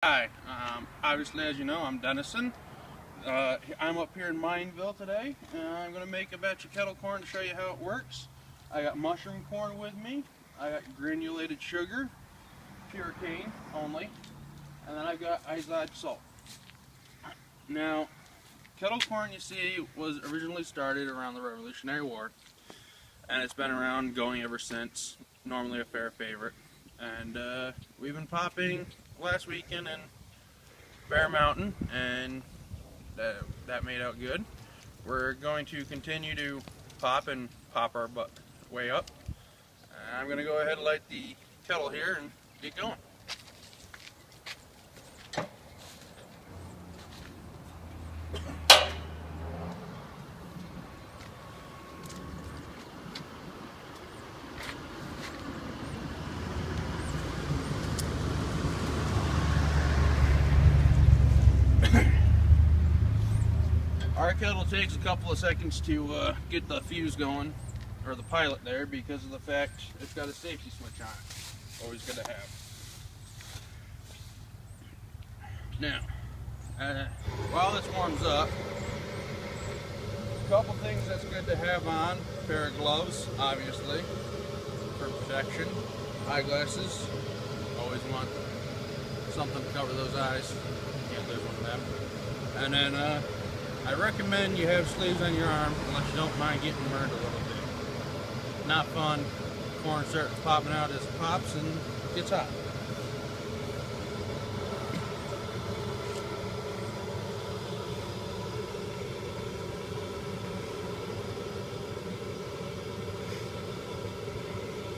Hi, obviously as you know I'm Dennison. I'm up here in Mineville today and I'm going to make a batch of kettle corn to show you how it works. I got mushroom corn with me, I got granulated sugar, pure cane only, and then I've got iodized salt. Now, kettle corn, you see, was originally started around the Revolutionary War and it's been around going ever since, normally a fair favorite. And we've been popping last weekend in Bear Mountain, and that made out good. We're going to continue to pop our butt way up. I'm going to go ahead and light the kettle here and get going. Our kettle takes a couple of seconds to get the fuse going, or the pilot there, because of the fact it's got a safety switch on it. Always good to have. Now, while this warms up, a couple things that's good to have on: a pair of gloves, obviously, for protection, eyeglasses. Always want something to cover those eyes. Can't lose one of them. And then I recommend you have sleeves on your arm unless you don't mind getting burned a little bit. Not fun. Corn starts popping out as it pops and gets hot.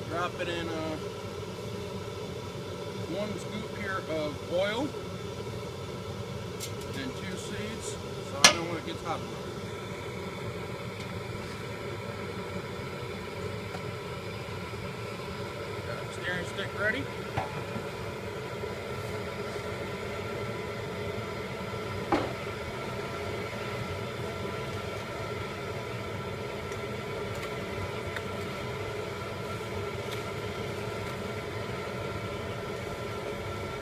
Drop it in 1 scoop here of oil and 2 seeds, so I know when it gets hot enough. Got the steering stick ready.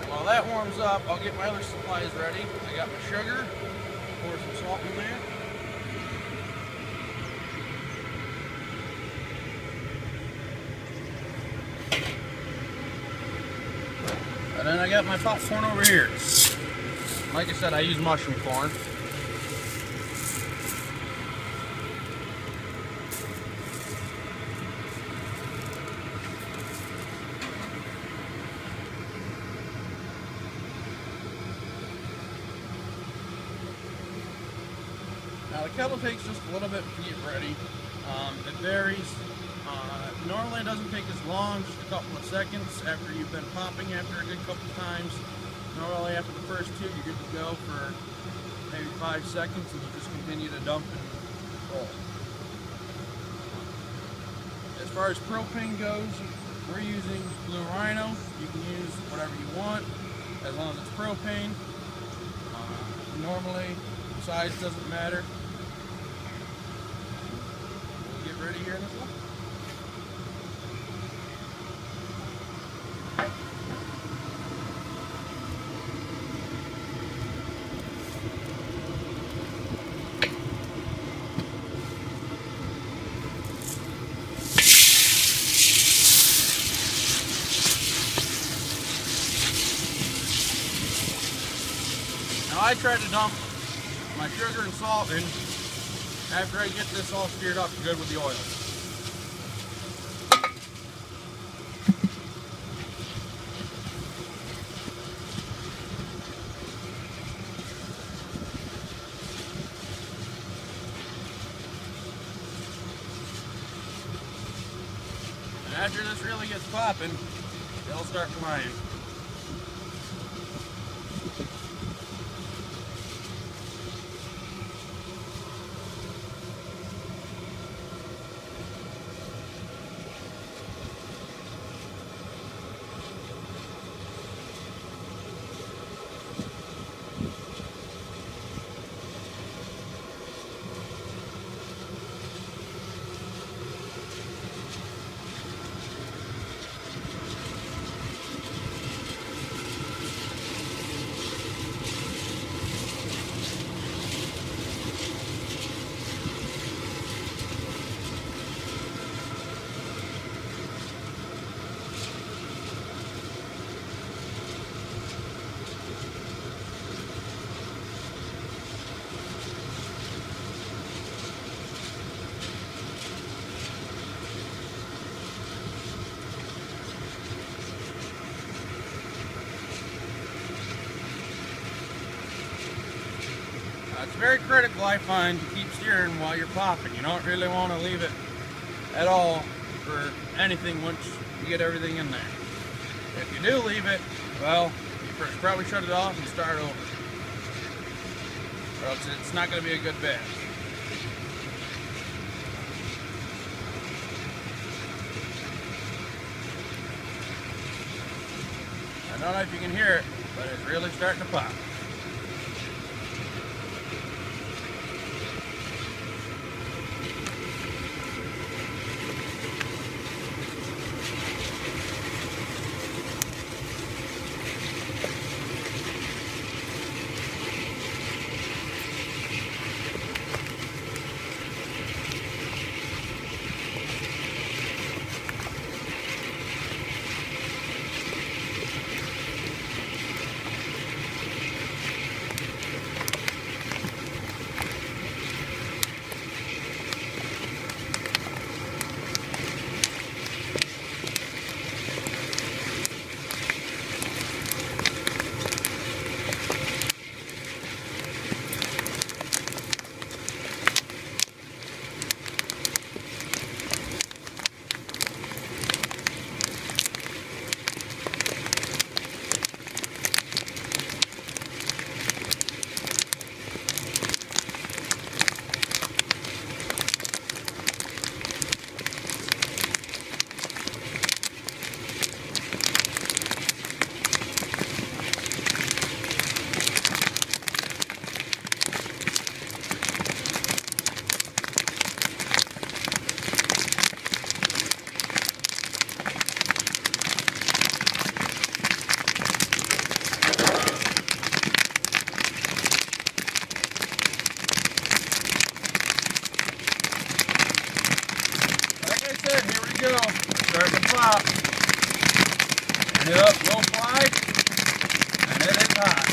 While that warms up, I'll get my other supplies ready. I got my sugar, pour some salt in there. And then I got my popcorn over here. Like I said, I use mushroom corn. Now the kettle takes just a little bit to get ready. It varies. Normally it doesn't take as long, just a couple of seconds after you've been popping after a good couple times. Normally after the first 2 you're good to go for maybe 5 seconds, and you just continue to dump and roll. As far as propane goes, we're using Blue Rhino. You can use whatever you want as long as it's propane. Normally size doesn't matter. We'll get ready here in this one. Now I try to dump my sugar and salt in after I get this all stirred up good with the oil. And after this really gets popping, it'll start frying. it's very critical, I find, to keep steering while you're popping. You don't really want to leave it at all for anything once you get everything in there. If you do leave it, well, you first probably shut it off and start over. Or else it's not going to be a good batch. I don't know if you can hear it, but it's really starting to pop. Here we go, starting to pop. Turn it up low wide, and it is hot.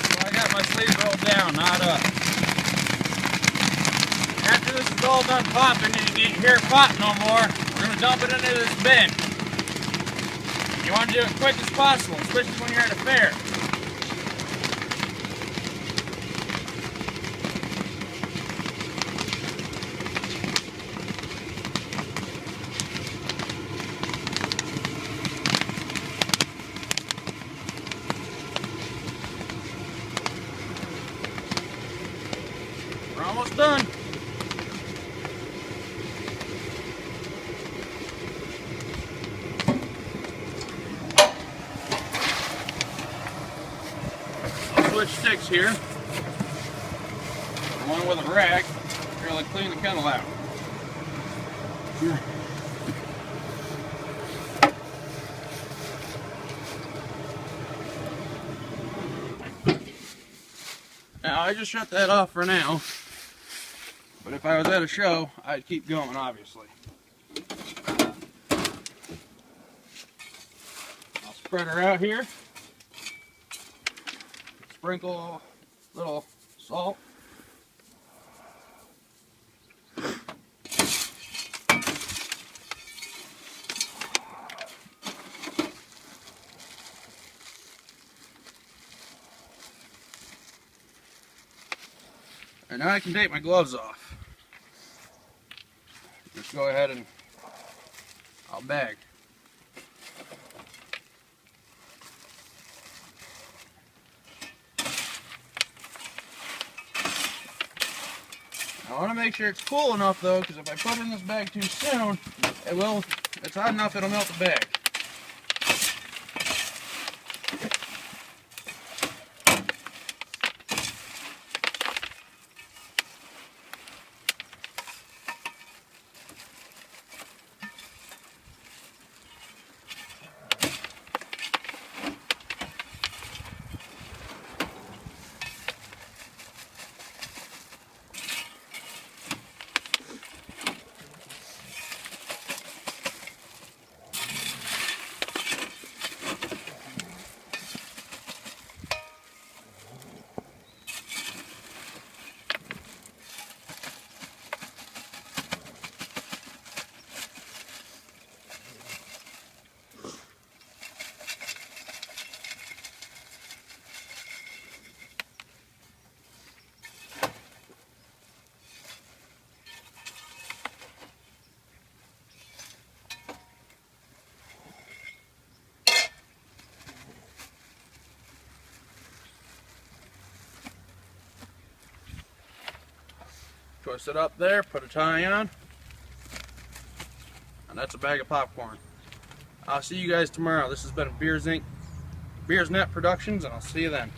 So I got my sleeve rolled down, not up. After this is all done popping and you can't hear it pop no more, we're going to dump it into this bin. You want to do it quick as possible, especially when you're at a fair. We're almost done. I'll switch sticks here. The one with a rag. Really clean the kettle out. Now I just shut that off for now. But if I was at a show, I'd keep going, obviously. I'll spread her out here. Sprinkle a little salt. And now I can take my gloves off. Just go ahead and I'll bag. I want to make sure it's cool enough though, because if I put it in this bag too soon, it's hot enough it'll melt the bag. twist it up there, put a tie on, and that's a bag of popcorn. I'll see you guys tomorrow. This has been Beers Net Productions, and I'll see you then.